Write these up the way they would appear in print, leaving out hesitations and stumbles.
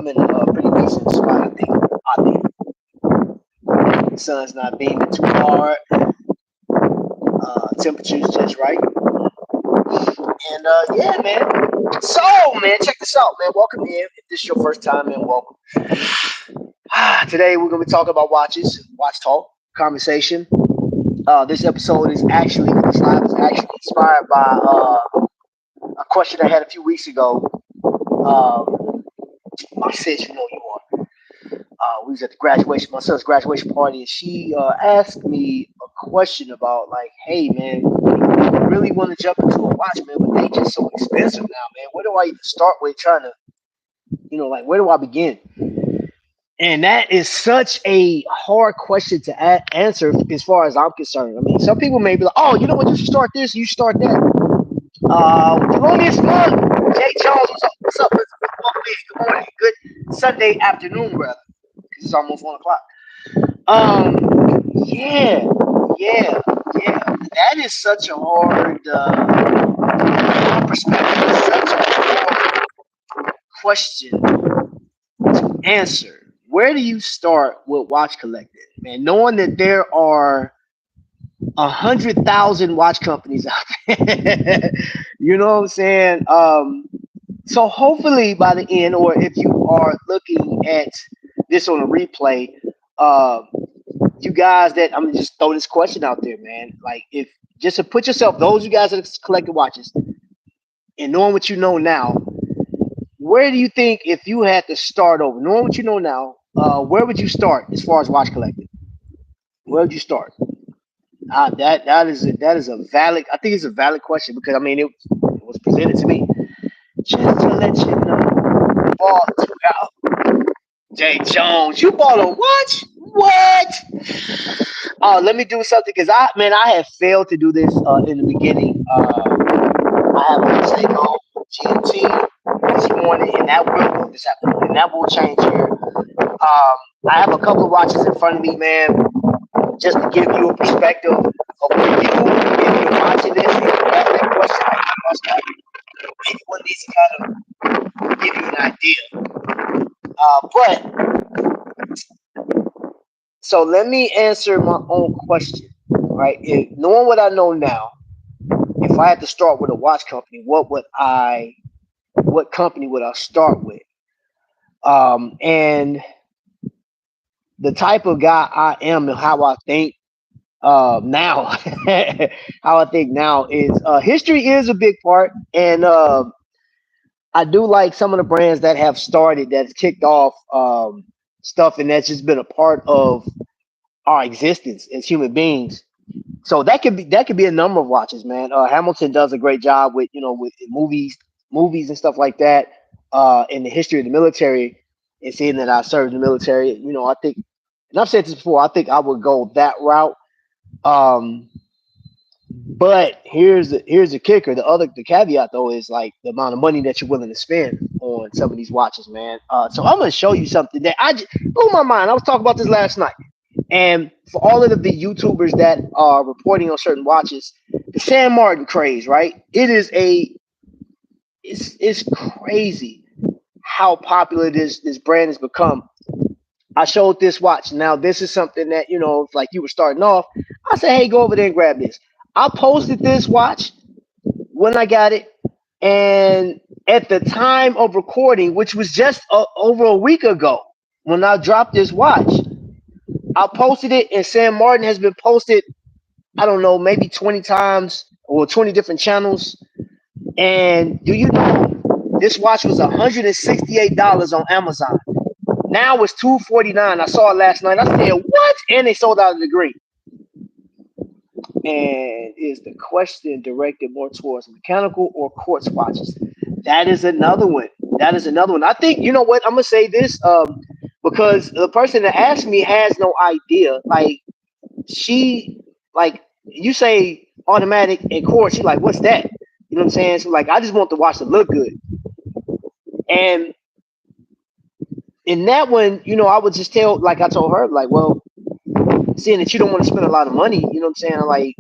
I'm in a pretty decent spot, I think. I think the sun's not beaming too hard. Temperature's just right. And yeah, man. So, man, check this out, man. Welcome in. If this is your first time, man, welcome. Today we're gonna be talking about watches, watch talk, conversation. This episode is actually this live is actually inspired by a question I had a few weeks ago. My sis, you know who you are. We was at the graduation, my son's graduation party, and she asked me a question about like, hey man, I really want to jump into a watch, man, but they just so expensive now, man. Where do I even start with trying to, like where do I begin? And that is such a hard question to answer as far as I'm concerned. I mean, some people may be like, oh, you know what, you should start this, you should start that. Thelonious Monk, Jay Charles, what's up? Good morning, good Sunday afternoon, brother. It's almost 1 o'clock. Yeah, yeah, yeah. That is such a hard, from my perspective, it's such a hard question to answer. Where do you start with watch collecting, man? Knowing that there are 100,000 watch companies out there, you know what I'm saying? So hopefully by the end, or if you are looking at this on a replay, uh, you guys that I'm gonna just throw this question out there, man. Like if just to put yourself, those you guys that collected watches, and knowing what you know now, where do you think if you had to start over, knowing what you know now, where would you start as far as watch collecting? Where would you start? That is a valid. I think it's a valid question because I mean it was presented to me just to let you know. Bought Jay Jones, you bought a watch? What? Oh, let me do something because I have failed to do this in the beginning. I have to take on GMT this morning, and that will work this afternoon, and that will change here. I have a couple of watches in front of me, man, just to give you a perspective of where if you're watching this, if you have that question, like you must have, anyone needs to kind of give you an idea. But so let me answer my own question, right? Knowing what I know now, if I had to start with a watch company, what company would I start with? And the type of guy I am and how I think now, how I think now is history is a big part, and I do like some of the brands that have started, that's kicked off stuff, and that's just been a part of our existence as human beings. So that could be a number of watches, man. Hamilton does a great job with with movies and stuff like that. In the history of the military, and seeing that I served in the military, I think, and I've said this before, I think I would go that route. Um, but here's the kicker. The caveat though is like the amount of money that you're willing to spend on some of these watches, man. So I'm gonna show you something that blew my mind. I was talking about this last night. And for all of the YouTubers that are reporting on certain watches, the San Martin craze, right? It's crazy how popular this brand has become. I showed this watch. Now this is something that like you were starting off. I said, hey, go over there and grab this. I posted this watch when I got it, and at the time of recording, which was just over a week ago, when I dropped this watch, I posted it, and Sam Martin has been posted, I don't know, maybe 20 times or 20 different channels. And do you know this watch was $168 on Amazon? Now it's $249. I saw it last night. I said, what? And they sold out of the green. And is the question directed more towards mechanical or quartz watches? That is another one. That is another one. I think, you know what? I'm going to say this because the person that asked me has no idea. Like, you say automatic and quartz. She like, what's that? You know what I'm saying? So, like, I just want the watch to look good. And in that one, I would just tell, like I told her, like, well, seeing that you don't want to spend a lot of money, you know what I'm saying? Like,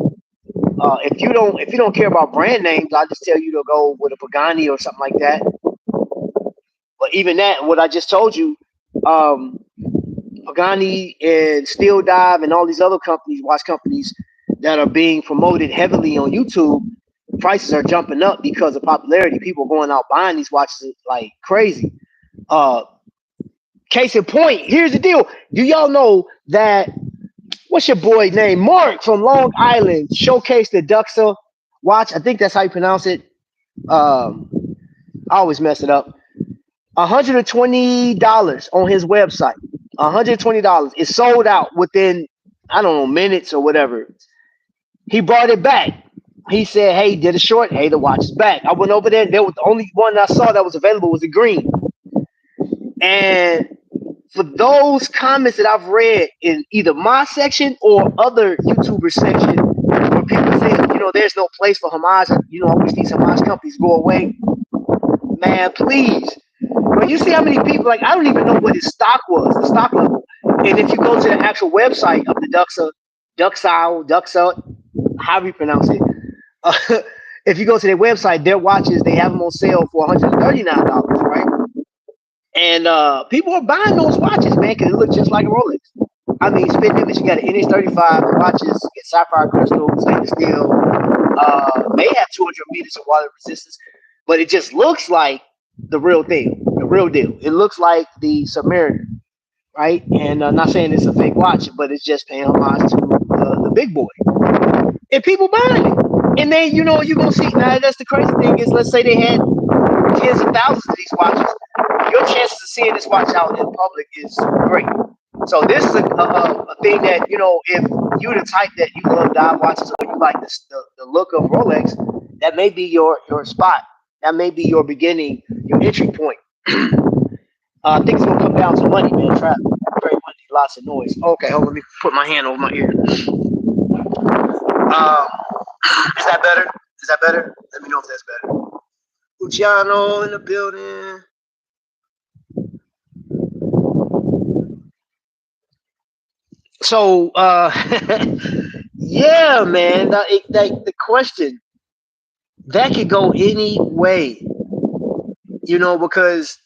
if you don't care about brand names, I just tell you to go with a Pagani or something like that. But even that, what I just told you, um, Pagani and Steel Dive and all these other companies, watch companies that are being promoted heavily on YouTube, prices are jumping up because of popularity. People are going out buying these watches like crazy. Uh, Case in point, here's the deal. Do y'all know that what's your boy name? Mark from Long Island showcased the Duxa watch. I think that's how you pronounce it. Um, I always mess it up. $120 on his website. $120. It sold out within, I don't know, minutes or whatever. He brought it back. He said, "Hey, did a short. Hey, the watch is back." I went over there. There was the only one I saw that was available was the green. And for those comments that I've read in either my section or other YouTuber section, where people say, there's no place for homage. I wish these homage companies go away. Man, please. When you see how many people, like, I don't even know what his stock was, the stock level. And if you go to the actual website of the Duxa, however you pronounce it, uh, if you go to their website, their watches, they have them on sale for $139, right? And people are buying those watches, man, because it looks just like a Rolex. I mean, spin image, you got an NH35 watches, get sapphire crystal, stainless steel, may have 200 meters of water resistance, but it just looks like the real thing, the real deal. It looks like the Submariner, right? And not saying it's a fake watch, but it's just paying homage to the big boy. And people buying it. And then, you're going to see, now that's the crazy thing is, let's say they had tens of thousands of these watches. Your chances of seeing this watch out in public is great. So this is a thing that, if you're the type that you love dive watches or you like the look of Rolex, that may be your spot. That may be your beginning, your entry point. I think it's going to come down to money, man. Trap. Very money, lots of noise. Okay, hold on, let me put my hand over my ear. Is that better? Is that better? Let me know if that's better. Luciano in the building. So, yeah, man. The question that could go any way, because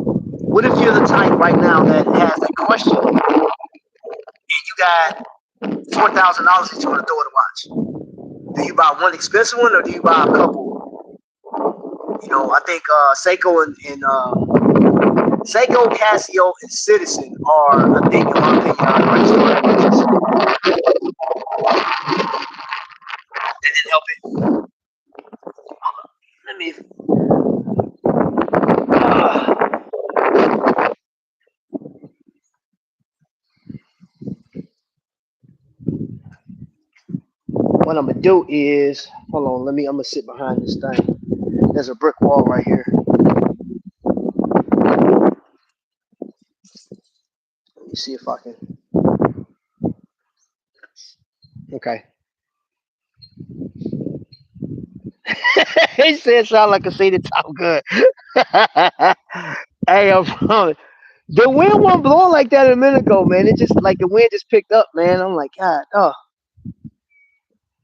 what if you're the type right now that has a question and you got $4,000 that you want to throw in a watch? Do you buy one expensive one or do you buy a couple? I think Seiko and Seiko, Casio, and Citizen are, I think, in my opinion, are the right watches. That didn't help it. Let me. What I'm gonna do is, hold on. I'm gonna sit behind this thing. There's a brick wall right here. Let me see if I can. Okay. He said, "Sound like a seat to talk good." Hey, I'm from the wind wasn't blowing like that a minute ago, man. It just like the wind just picked up, man. I'm like, God, oh,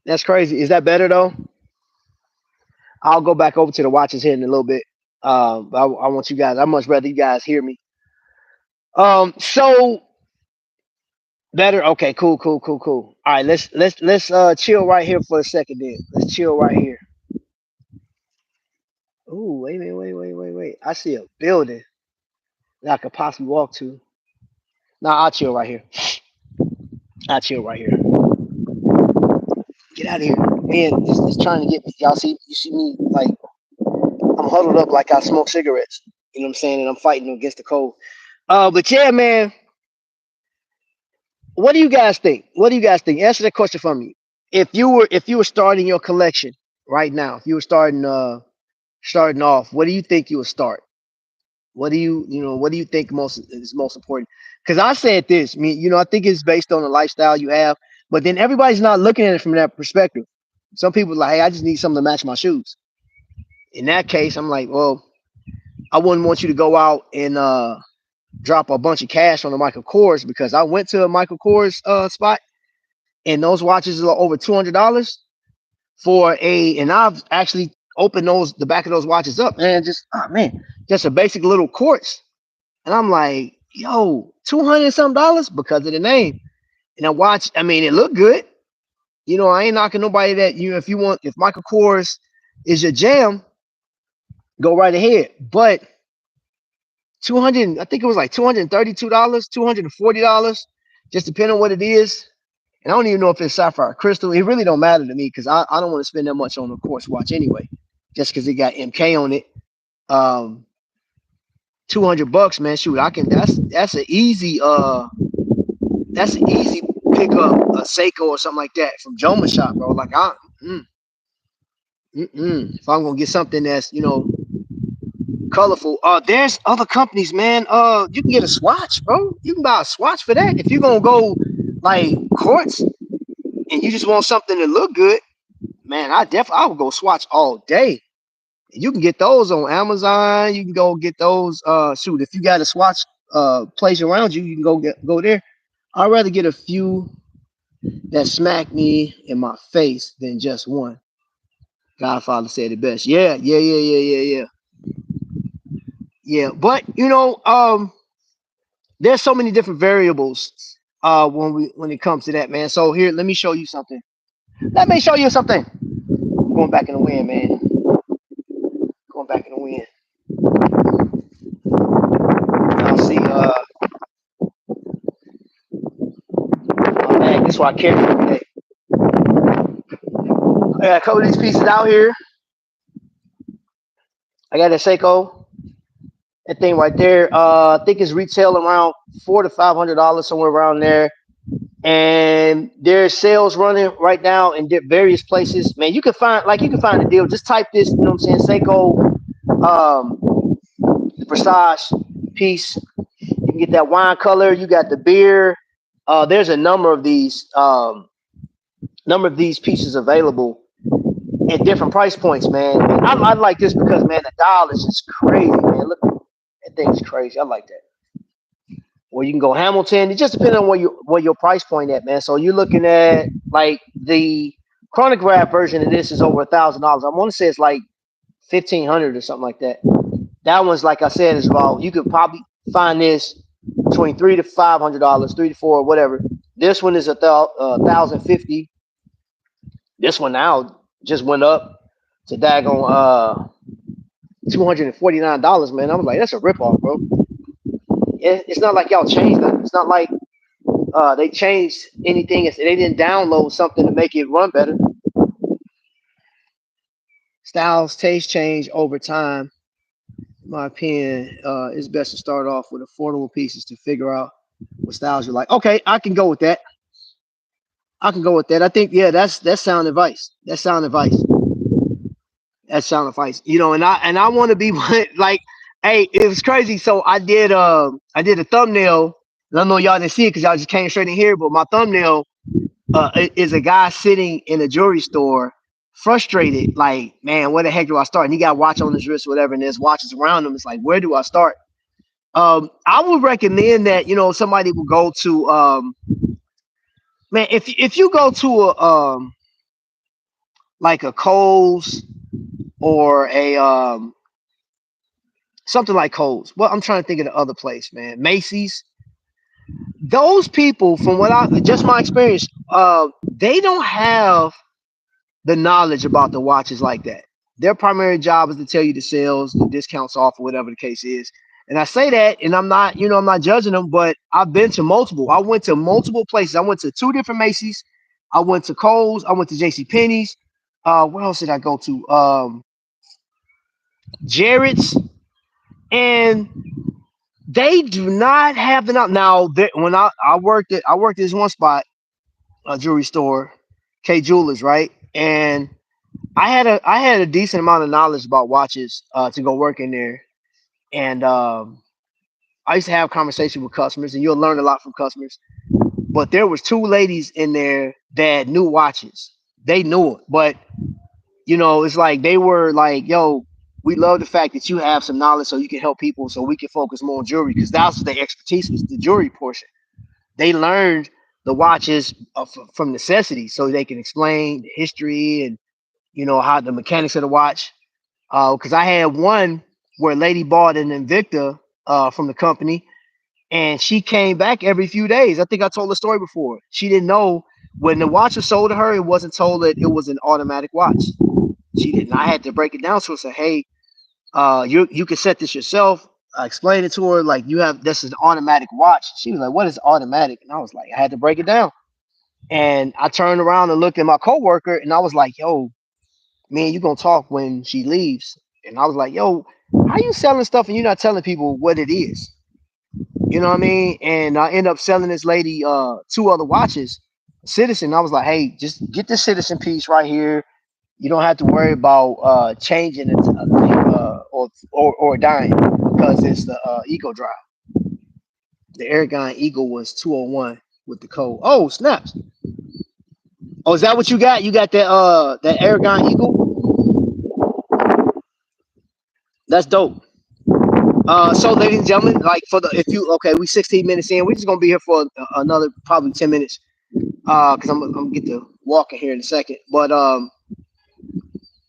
that's crazy. Is that better though? I'll go back over to the watches here in a little bit. But I want you guys. I much rather you guys hear me. So better. Okay, cool, cool, cool, cool. All right, let's chill right here for a second. Then let's chill right here. Ooh, wait. I see a building that I could possibly walk to. Nah, I'll chill right here. I'll chill right here. Get out of here, man. It's trying to get me. Y'all see? You see me? Like I'm huddled up, like I smoke cigarettes. You know what I'm saying? And I'm fighting against the cold. But yeah, man. What do you guys think? What do you guys think? Answer that question for me. If you were starting your collection right now, if you were starting off, what do you think you would start? What do you think most important? Because I said this, I mean, I think it's based on the lifestyle you have, but then everybody's not looking at it from that perspective. Some people are like, hey, I just need something to match my shoes. In that case, I'm like, well, I wouldn't want you to go out and drop a bunch of cash on the Michael Kors because I went to a Michael Kors spot and those watches are over $200 and I've actually open the back of those watches up, man. Just oh man, just a basic little quartz. And I'm like, yo, $200 some dollars because of the name. And I watch. I mean, it looked good. I ain't knocking nobody that if you want, if Michael Kors is your jam, go right ahead. But 200, I think it was like $232, $240, just depending on what it is. And I don't even know if it's sapphire crystal. It really don't matter to me because I don't want to spend that much on a Quartz watch anyway, just because it got MK on it. 200 bucks, man. Shoot, I can. That's an easy pick up a Seiko or something like that from Joma shop, bro. Like if I'm gonna get something that's colorful. There's other companies, man. You can get a swatch, bro. You can buy a swatch for that. If you're gonna go like quartz and you just want something to look good, man, I would go swatch all day. You can get those on Amazon. You can go get those. Shoot, if you got a swatch place around you, you can go there. I'd rather get a few that smack me in my face than just one. Godfather said it best. Yeah, yeah, yeah, yeah, yeah, yeah. Yeah, but there's so many different variables when it comes to that, man. So here, let me show you something. Let me show you something. Going back in the wind, man. Going back in the wind. I'll see. My bag. This is why I carry it today. I got a couple of these pieces out here. I got a Seiko. That thing right there. I think it's retail around $400 to $500, somewhere around there. And there's sales running right now in various places. Man, you can find a deal. Just type this, you know what I'm saying, Seiko, the Prestige piece. You can get that wine color. You got the beer. There's a number of these pieces available at different price points, man. And I like this because, man, the dial is just crazy, man. Look, that thing's crazy. I like that. Or you can go Hamilton. It just depends on where your price point at, man. So you're looking at like the chronograph version of this is over $1,000. I want to say it's like 1,500 or something like that. That one's, like I said, is about, you could probably find this between $300 to $500, 3 to 4, whatever. This one is 1,050. This one now just went up to daggone $249, man. I was like, that's a ripoff, bro. It's not like y'all changed them. It's not like they changed anything. They didn't download something to make it run better. Styles, taste change over time. In my opinion, it's best to start off with affordable pieces to figure out what styles you like. Okay, I can go with that. I can go with that. I think, yeah, that's sound advice. That's sound advice. That's sound advice. And I want to be like, hey, it was crazy. So I did a thumbnail. I know y'all didn't see it because y'all just came straight in here, but my thumbnail is a guy sitting in a jewelry store, frustrated, like, man, where the heck do I start? And he got a watch on his wrist, whatever, and there's watches around him. It's like, where do I start? I would recommend that somebody will go to man, if you go to a like a Kohl's or a something like Kohl's. Well, I'm trying to think of the other place, man. Macy's. Those people, from just my experience, they don't have the knowledge about the watches like that. Their primary job is to tell you the sales, the discounts off, or whatever the case is. And I say that, and I'm not judging them, but I've been to multiple. I went to multiple places. I went to 2 different Macy's. I went to Kohl's. I went to J.C. Penney's. Where else did I go to? Jared's. And they do not have the now. When I worked at this one spot, a jewelry store, K Jewelers, right? And I had a decent amount of knowledge about watches to go work in there, and I used to have conversation with customers, and you'll learn a lot from customers. But there was 2 ladies in there that knew watches. They knew it, but it's like they were like, "Yo, we love the fact that you have some knowledge, so you can help people, so we can focus more on jewelry," because that's their expertise was the jewelry portion. They learned the watches from necessity, so they can explain the history and how the mechanics of the watch. Because I had one where a lady bought an Invicta from the company, and she came back every few days. I think I told the story before. She didn't know when the watch was sold to her, it wasn't told that it was an automatic watch. She didn't. I had to break it down to her. Say, hey, you can set this yourself. I explained it to her like you have this is an automatic watch. She was like, "What is automatic?" And I was like, I had to break it down. And I turned around and looked at my coworker, and I was like, "Yo, man, you gonna talk when she leaves?" And I was like, "Yo, how you selling stuff and you're not telling people what it is?" You know what I mean? And I end up selling this lady two other watches, Citizen. I was like, "Hey, just get the Citizen piece right here. You don't have to worry about changing it or dying because it's the Eco Drive. The Aragon Eagle was 201 with the code. Oh, snaps. Oh, is that what you got? You got that Aragon Eagle? That's dope. So ladies and gentlemen, like for the if you okay, we 16 minutes in. We're just gonna be here for another probably 10 minutes. Because I'm gonna get to walking here in a second. But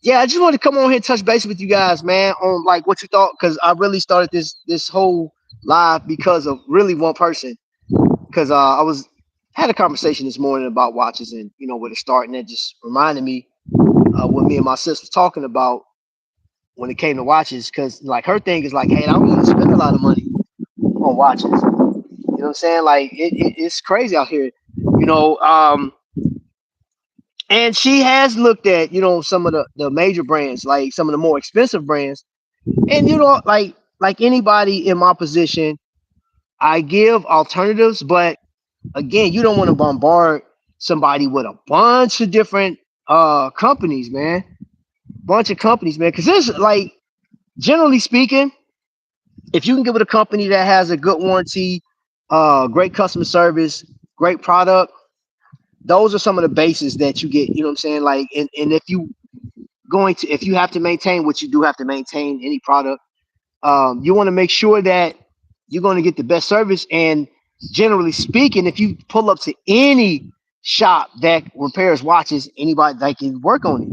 yeah, I just wanted to come on here and touch base with you guys, man, on like what you thought, because I really started this whole live because of really one person. Because I was had a conversation this morning about watches and where to start, and that just reminded me what me and my sister talking about when it came to watches. Because like her thing is like, hey, I don't want to spend a lot of money on watches. You know what I'm saying? Like it's crazy out here. You know, and she has looked at some of the major brands, like some of the more expensive brands, and like anybody in my position, I give alternatives, but again, you don't want to bombard somebody with a bunch of different companies, man. Bunch of companies, man. Because there's like, generally speaking, if you can give it a company that has a good warranty, great customer service, great product, those are some of the bases that you get. You know what I'm saying? Like, and if you have to maintain what you do have to maintain any product, you want to make sure that you're going to get the best service. And generally speaking, if you pull up to any shop that repairs watches, anybody that can work on it,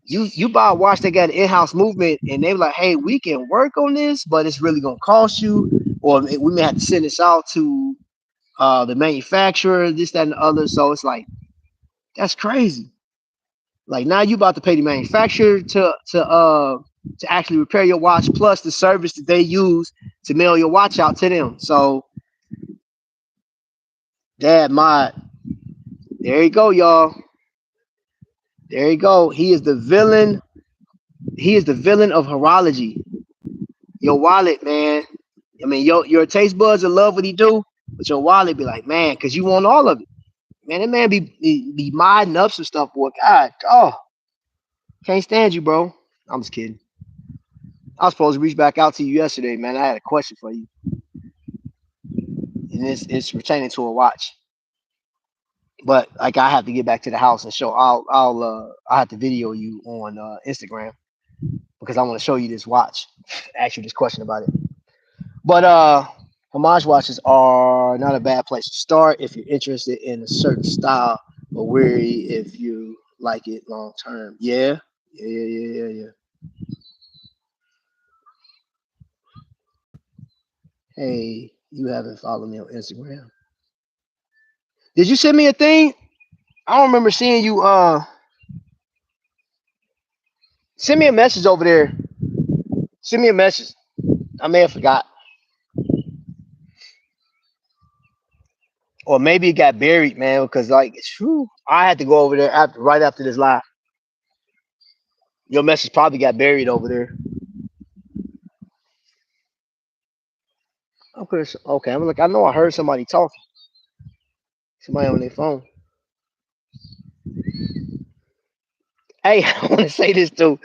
you buy a watch that got an in-house movement, and they're like, hey, we can work on this, but it's really going to cost you, or we may have to send this out to the manufacturer, this, that, and the other. So it's like, that's crazy. Like now you about to pay the manufacturer to actually repair your watch plus the service that they use to mail your watch out to them. So Dad Mod, there you go, y'all. There you go. He is the villain. He is the villain of horology. Your wallet, man. I mean, your taste buds will love what he do, but your wallet be like, man, because you want all of it. Man, that man be modding up some stuff, boy. God, oh, can't stand you, bro. I'm just kidding. I was supposed to reach back out to you yesterday, man. I had a question for you, and it's pertaining to a watch. But like, I have to get back to the house and show. I'll have to video you on Instagram because I want to show you this watch. Ask you this question about it. But homage watches are not a bad place to start if you're interested in a certain style, but wary if you like it long term. Yeah, yeah. Hey, you haven't followed me on Instagram. Did you send me a thing? I don't remember seeing you. Send me a message over there. Send me a message. I may have forgot, or maybe it got buried, man. Because like, whew, I had to go over there right after this live. Your message probably got buried over there. Okay, okay. I'm like, I know I heard somebody talking. Somebody on their phone. Hey, I want to say this too.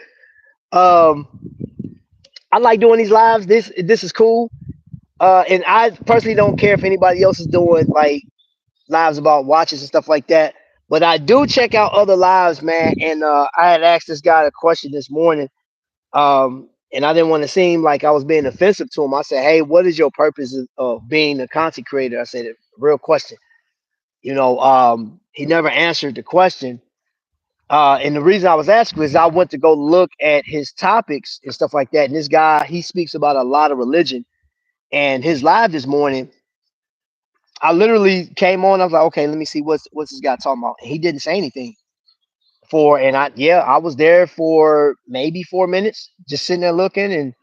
Um, I like doing these lives. This is cool. And I personally don't care if anybody else is doing like lives about watches and stuff like that. But I do check out other lives, man. And I had asked this guy a question this morning. And I didn't want to seem like I was being offensive to him. I said, "Hey, what is your purpose of being a content creator?" I said, "A real question." He never answered the question. And the reason I was asking is I went to go look at his topics and stuff like that. And this guy, he speaks about a lot of religion. And his live this morning, I literally came on. I was like, okay, let me see what's this guy talking about. And he didn't say anything and I was there for maybe 4 minutes, just sitting there looking. And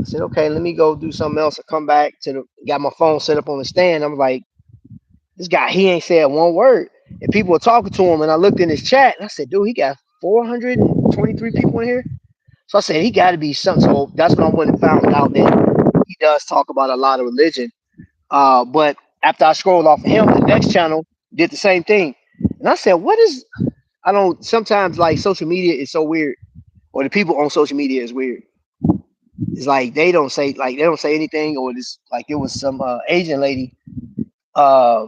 I said, okay, let me go do something else. I come back got my phone set up on the stand. I'm like, this guy, he ain't said one word. And people were talking to him. And I looked in his chat and I said, dude, he got 423 people in here. So I said, he got to be something. So that's when I went and found out that he does talk about a lot of religion. But after I scrolled off of him, the next channel did the same thing. And I said, I don't, sometimes like social media is so weird, or the people on social media is weird. It's like they don't say anything, or it's like it was some Asian lady. Uh,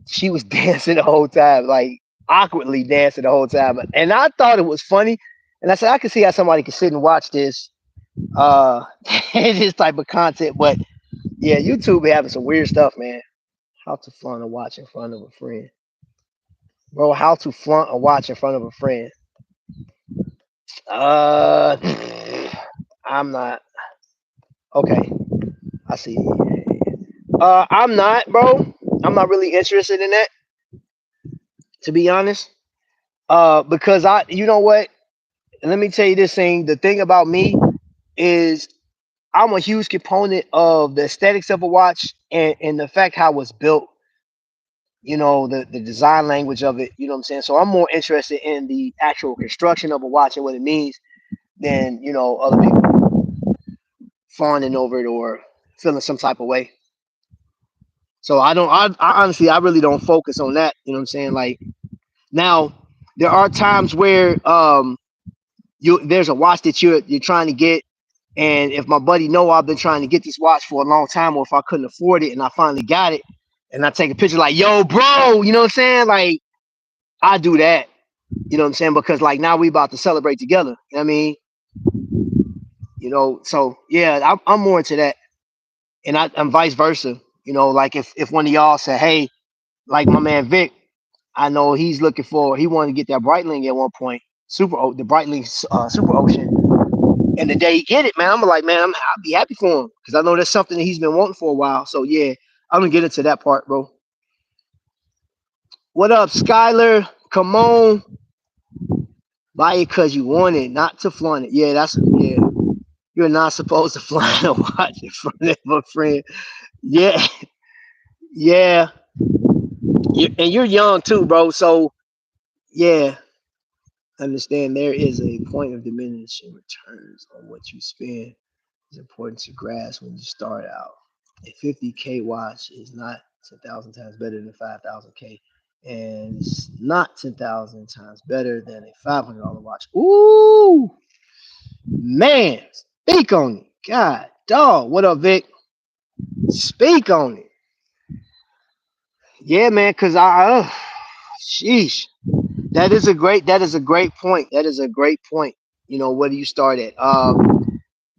she was dancing the whole time, like awkwardly dancing the whole time. And I thought it was funny. And I said, I can see how somebody can sit and watch this, uh, this type of content. But yeah, YouTube be having some weird stuff, man. How to flaunt a watch in front of a friend, bro? How to flaunt a watch in front of a friend? Uh, I'm not okay. I see. I'm not, bro. I'm not really interested in that, to be honest. Because you know what? Let me tell you this thing. The thing about me is I'm a huge component of the aesthetics of a watch and the fact how it's built. The design language of it. You know what I'm saying? So I'm more interested in the actual construction of a watch and what it means than other people fawning over it or feeling some type of way. So I don't. I honestly, I really don't focus on that. You know what I'm saying? Like now, there are times where there's a watch that you're trying to get, and if my buddy know I've been trying to get this watch for a long time, or if I couldn't afford it and I finally got it, and I take a picture like, yo, bro, you know what I'm saying? Like I do that. You know what I'm saying? Because like now we about to celebrate together. You know what I mean? So yeah, I'm more into that, and I'm vice versa. Like if one of y'all said, hey, like my man Vic, I know he wanted to get that Breitling at one point, the Breitling Super Ocean, and the day he get it, man, I'm like, man, I'll be happy for him because I know that's something that he's been wanting for a while. So yeah, I'm gonna get into that part, bro. What up, Skylar? Come on, buy it because you want it, not to flaunt it. Yeah. You're not supposed to flaunt a watch in front of a friend. Yeah, yeah. And you're young too, bro. So yeah, understand there is a point of diminishing returns on what you spend. It's important to grasp when you start out. A 50K watch is not 10,000 times better than 5,000K, and it's not 10,000 times better than a $500 watch. Ooh, man, speak on it. God, dog. What up, Vic? Speak on it. Yeah, man. Cause sheesh. That is a great point. That is a great point. Where do you start at?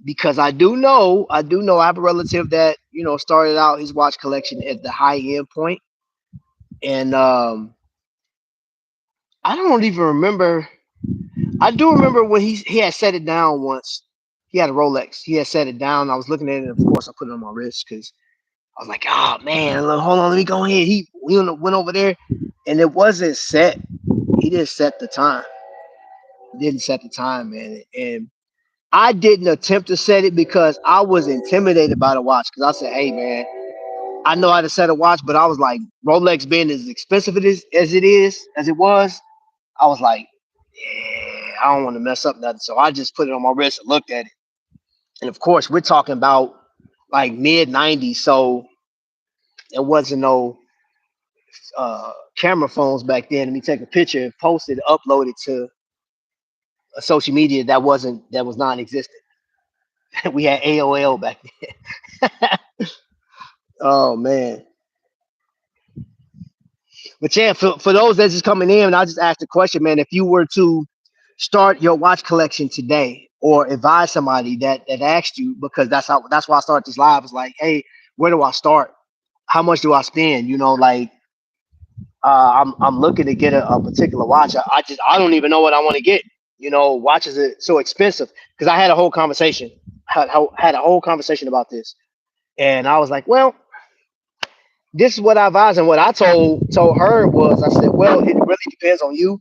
Because I do know I have a relative that started out his watch collection at the high end point, and I don't even remember. I do remember when he had set it down once. He had a Rolex. He had set it down. I was looking at it. And of course, I put it on my wrist because I was like, oh man, hold on, let me go ahead. We went over there, and it wasn't set. He didn't set the time. Didn't set the time, man, and I didn't attempt to set it because I was intimidated by the watch. Because I said, hey man, I know how to set a watch, but I was like, Rolex being as expensive as it was, I was like, yeah, I don't want to mess up nothing. So I just put it on my wrist and looked at it. And of course, we're talking about like mid '90s, so there wasn't no camera phones back then. Let me take a picture and post it, upload it to a social media that was non-existent. We had AOL back then. Oh man. But yeah, for those that's just coming in, I'll just ask the question, man. If you were to start your watch collection today, or advise somebody that asked you, because that's why I started this live. It's like, hey, where do I start? How much do I spend? Like I'm looking to get a particular watch. I don't even know what I want to get. You know, watches are so expensive because I had a whole conversation had a whole conversation about this, and I was like, well, this is what I advised, and what I told her was, I said, well, it really depends on you.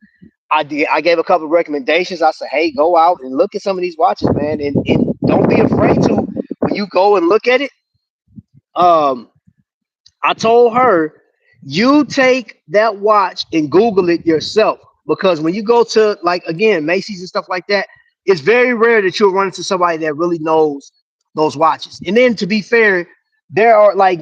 I gave a couple of recommendations. I said, hey, go out and look at some of these watches, man, and don't be afraid to when you go and look at it. Um, I told her, you take that watch and Google it yourself. Because when you go to, like, again, Macy's and stuff like that, it's very rare that you'll run into somebody that really knows those watches. And then, to be fair, there are like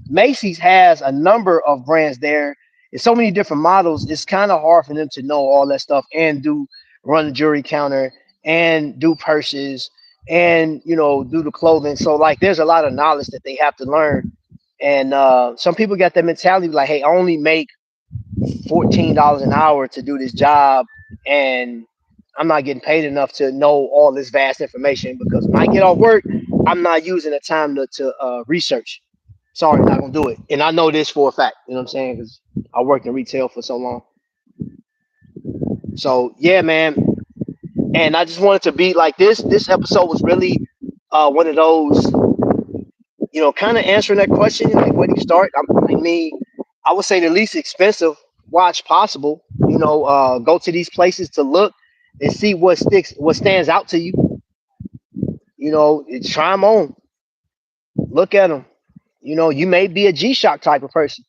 Macy's has a number of brands there. There's so many different models. It's kind of hard for them to know all that stuff and do run the jewelry counter and do purses and do the clothing. So like there's a lot of knowledge that they have to learn, and some people got that mentality like, hey, I only make $14 an hour to do this job, and I'm not getting paid enough to know all this vast information because when I get off work, I'm not using the time to research. Sorry, not gonna do it. And I know this for a fact. You know what I'm saying? Because I worked in retail for so long. So yeah, man. And I just wanted to be like this. This episode was really one of those, kind of answering that question, like where do you start? I mean, I would say the least expensive watch possible. Go to these places to look and see what stands out to you. Try them on, look at them. You may be a G-Shock type of person,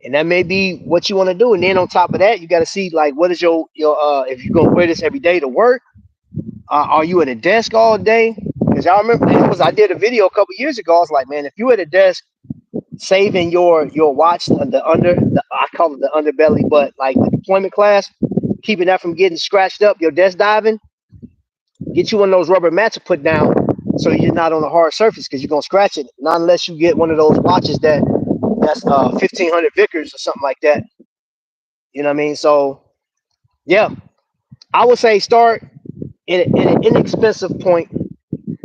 and that may be what you want to do. And then on top of that, you got to see like what is your if you're gonna wear this every day to work. Are you at a desk all day? Because I remember I did a video a couple years ago. I was like, man, if you at a desk saving your watch I call it the underbelly, but like the deployment class, keeping that from getting scratched up, your desk diving, get you one of those rubber mats to put down so you're not on a hard surface because you're gonna scratch it. Not unless you get one of those watches that's 1500 Vickers or something like that. You know what I mean? So yeah, I would say start in an inexpensive point.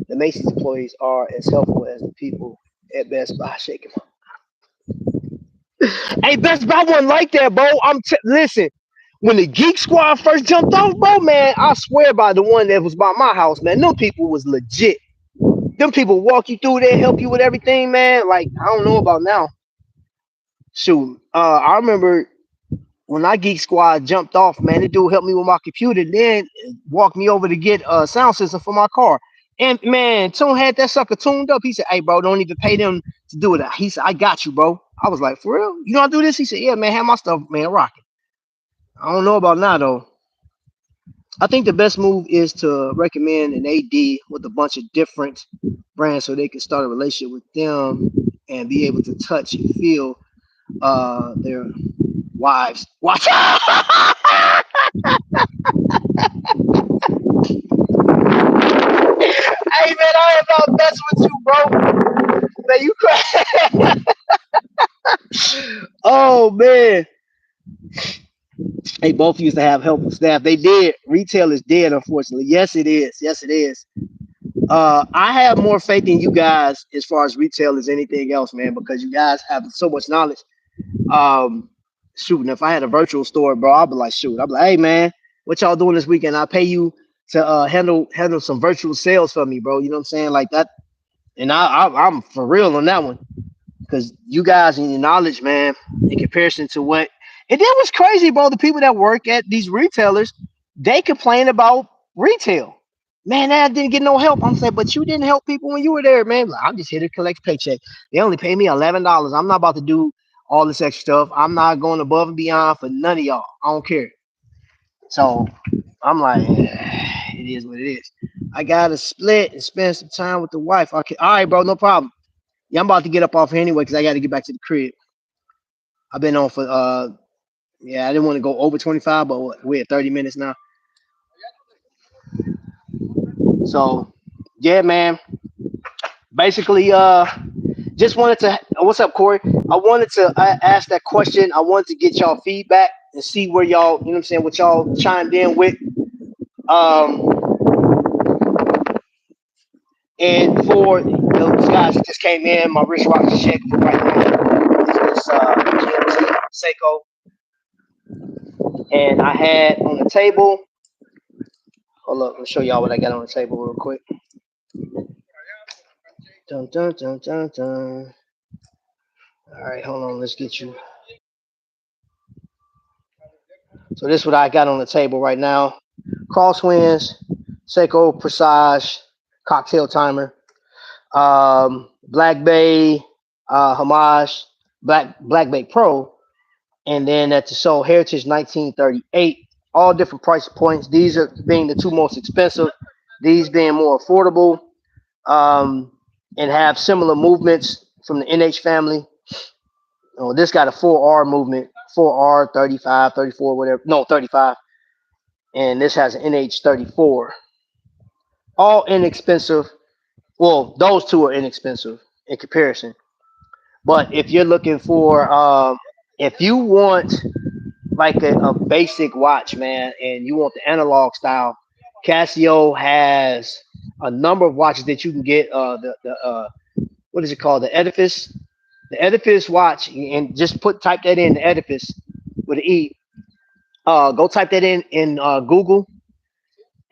The Macy's employees are as helpful as the people at Best Buy. Shaking. Hey, Best Buy wasn't like that, bro. Listen. When the Geek Squad first jumped off, bro, man, I swear by the one that was by my house, man, them people was legit. Them people walk you through there, help you with everything, man. Like, I don't know about now. Shoot, I remember when I Geek Squad jumped off, man, the dude helped me with my computer, then walked me over to get a sound system for my car. And man, Tune had that sucker tuned up. He said, hey, bro, don't even pay them to do it. He said, I got you, bro. I was like, for real? You know how to do this? He said, yeah, man, have my stuff, man, rocking. I don't know about now, though. I think the best move is to recommend an AD with a bunch of different brands so they can start a relationship with them and be able to touch and feel their wives. Watch. Hey man, I am not messing with you, bro. Man, you crazy. Oh man. Hey, both used to have helpful staff. They did. Retail is dead, unfortunately. Yes, it is. Yes, it is. I have more faith in you guys as far as retail as anything else, man, because you guys have so much knowledge. Um, Shooting, if I had a virtual store, bro, I'd be like, shoot, I'd be like, hey, man, what y'all doing this weekend? I'll pay you to handle some virtual sales for me, bro. You know what I'm saying, like that. And I'm for real on that one because you guys and your knowledge, man, in comparison to what. And then what's crazy, bro? The people that work at these retailers, they complain about retail. Man, I didn't get no help. I'm saying, but you didn't help people when you were there, man. Like, I'm just here to collect paycheck. They only pay me $11. I'm not about to do all this extra stuff. I'm not going above and beyond for none of y'all. I don't care. So I'm like, it is what it is. I gotta split and spend some time with the wife. Okay, all right, bro, no problem. Yeah, I'm about to get up off here anyway because I got to get back to the crib. I've been on for yeah, I didn't want to go over 25, but we're at 30 minutes now. So yeah, man. Basically, just wanted to. What's up, Corey? I wanted to ask that question. I wanted to get y'all feedback and see where y'all, you know what I'm saying, what y'all chimed in with. Um, and for those guys that just came in, my wristwatch is checked right now. It's this GMT Seiko, and I had on the table. Hold up, let me show y'all what I got on the table real quick. Dun dun dun dun dun. All right, hold on. Let's get you. So this is what I got on the table right now: crosswinds, Seiko Presage cocktail timer, Black Bay Homage, Black Bay Pro, and then at the Soul Heritage 1938. All different price points. These are being the two most expensive. These being more affordable, um, and have similar movements from the NH family. Oh, this got a 4R movement, 4R, 35, 34, whatever. No, 35. And this has an NH34. All inexpensive. Well, those two are inexpensive in comparison. But if you're looking for, if you want like a basic watch, man, and you want the analog style, Casio has a number of watches that you can get. The what is it called? The Edifice watch, and just type that in, the Edifice with an E. Go type that in Google,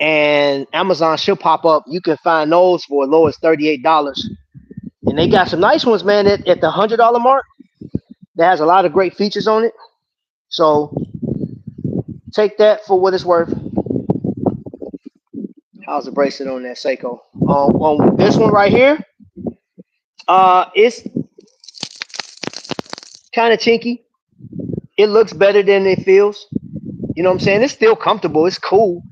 and Amazon should pop up. You can find those for as low as $38, and they got some nice ones, man, at the $100 mark. That has a lot of great features on it. So take that for what it's worth. How's the bracelet on that Seiko? On this one right here, it's kind of chinky. It looks better than it feels. You know what I'm saying? It's still comfortable. It's cool.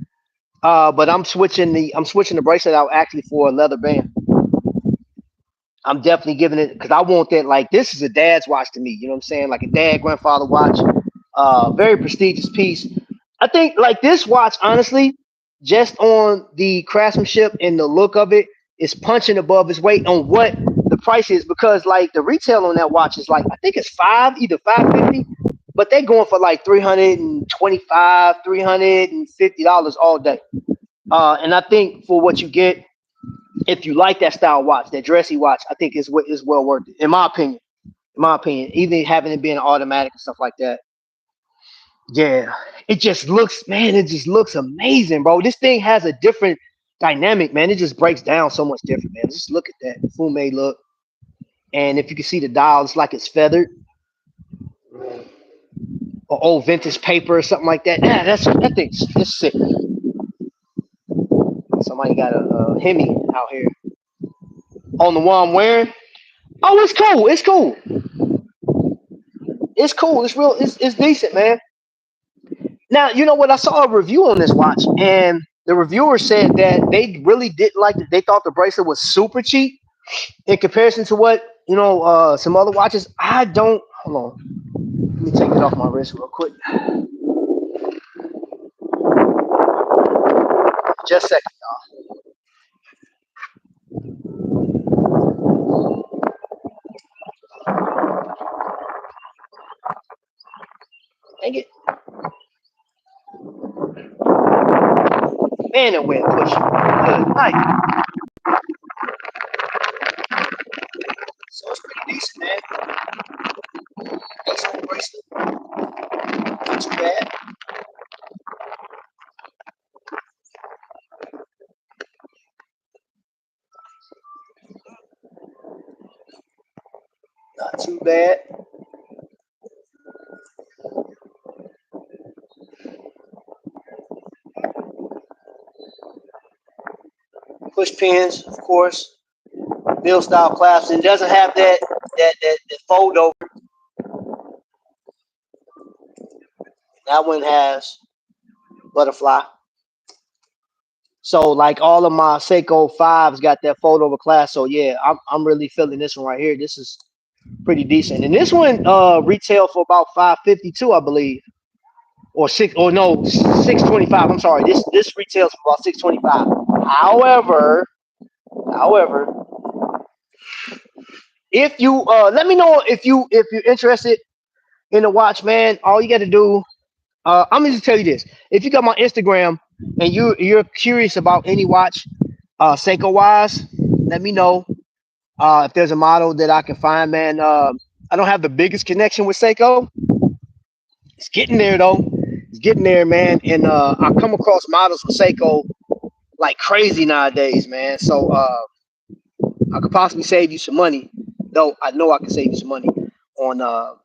But I'm switching the bracelet out actually for a leather band. I'm definitely giving it because I want that. Like, this is a dad's watch to me. You know what I'm saying? Like a dad grandfather watch. Very prestigious piece. I think like this watch, honestly, just on the craftsmanship and the look of it, is punching above its weight on what the price is, because like the retail on that watch is like, I think it's either 550, but they're going for like 325, $350 all day. And I think for what you get, if you like that style watch, that dressy watch, I think is well worth it, in my opinion. In my opinion, even having it being automatic and stuff like that. Yeah, it just looks, man, it just looks amazing, bro. This thing has a different dynamic, man. It just breaks down so much different, man. Just look at that fume look. And if you can see the dial, it's like it's feathered, or old vintage paper or something like that. Yeah, that thing's it's sick. Somebody got a Hemi out here on the one I'm wearing. Oh, it's cool. It's cool. It's cool. It's real. It's decent, man. Now, you know what? I saw a review on this watch, and the reviewer said that they really didn't like it. They thought the bracelet was super cheap in comparison to what, some other watches. I don't. Hold on. Let me take it off my wrist real quick. Just a second, y'all. Dang it. Man, it went push. Good night. So it's pretty decent, man. Decent bracelet. Not too bad. Not too bad. Push pins, of course. Bill style clasps, and doesn't have that fold over. That one has butterfly. So like all of my Seiko fives got that fold over clasp. So yeah, I'm really feeling this one right here. This is pretty decent. And this one retail for about 552, I believe. Or six, or no, 625. I'm sorry. This retails for about 625. However, if you let me know if you're interested in the watch, man. All you got to do, I'm gonna just tell you this: if you got my Instagram and you're curious about any watch, Seiko wise, let me know. If there's a model that I can find, man. I don't have the biggest connection with Seiko, getting there though. It's getting there, man. And I come across models with Seiko like crazy nowadays, man. So I could possibly save you some money, though. I know I can save you some money on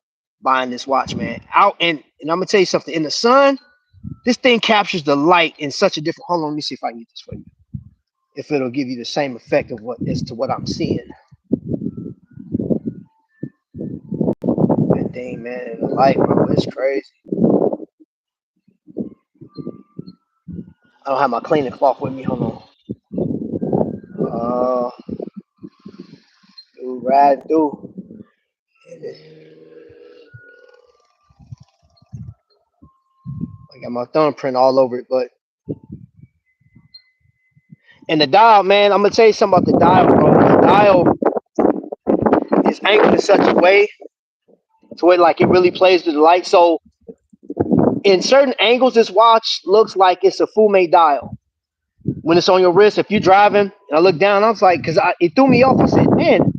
buying this watch, man. Out and I'm gonna tell you something. In the sun, this thing captures the light in such a different. Hold on, let me see if I can get this for you. If it'll give you the same effect of what as to what I'm seeing. That thing, man, in the light, bro, it's crazy. I don't have my cleaning cloth with me. Hold on. Dude, right through. I got my thumbprint all over it, but and the dial, man, I'm gonna tell you something about the dial, bro. The dial is angled in such a way to where like it really plays to the light. So in certain angles, this watch looks like it's a full-made dial. When it's on your wrist, if you're driving, and I look down, I was like, because it threw me off. I said, man,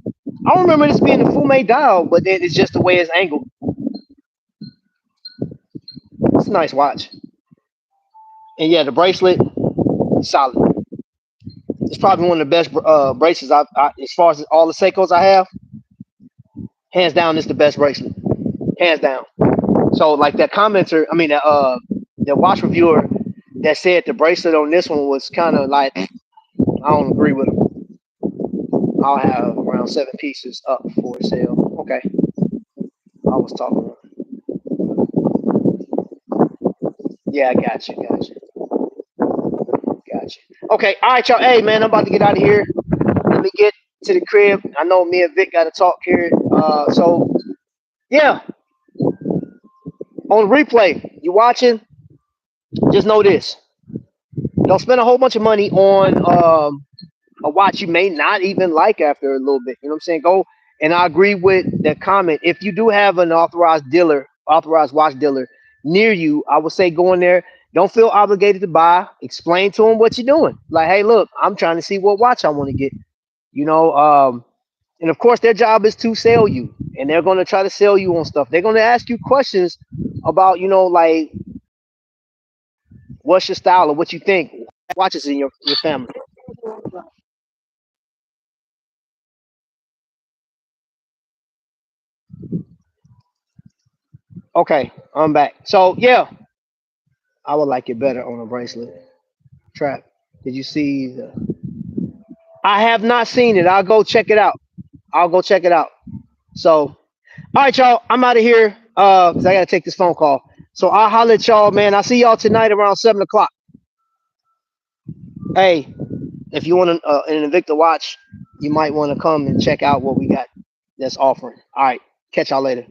I don't remember this being a full-made dial, but then it's just the way it's angled. It's a nice watch. And yeah, the bracelet, solid. It's probably one of the best bracelets as far as all the Seikos I have. Hands down, it's the best bracelet. Hands down. So like that commenter, I mean the watch reviewer that said the bracelet on this one was kind of like I don't agree with him. I'll have around 7 pieces up for sale. Okay, I was talking. Yeah, I got you. Okay, all right, y'all. Hey, man, I'm about to get out of here. Let me get to the crib. I know me and Vic got to talk here. So yeah, on replay, you watching? Just know this: don't spend a whole bunch of money on a watch you may not even like after a little bit. You know what I'm saying? Go and I agree with that comment. If you do have an authorized watch dealer near you, I would say go in there. Don't feel obligated to buy. Explain to them what you're doing. Like, hey, look, I'm trying to see what watch I want to get. You know, and of course their job is to sell you, and they're going to try to sell you on stuff. They're going to ask you questions about, like what's your style or what you think watches in your family. Okay, I'm back. So yeah, I would like it better on a bracelet. Trap. Did you see the? I have not seen it. I'll go check it out. I'll go check it out. So, all right, y'all. I'm out of here. Cause I gotta take this phone call. So I'll holler at y'all, man. I'll see y'all tonight around 7 o'clock. Hey, if you want an Invicta watch, you might want to come and check out what we got that's offering. All right, catch y'all later.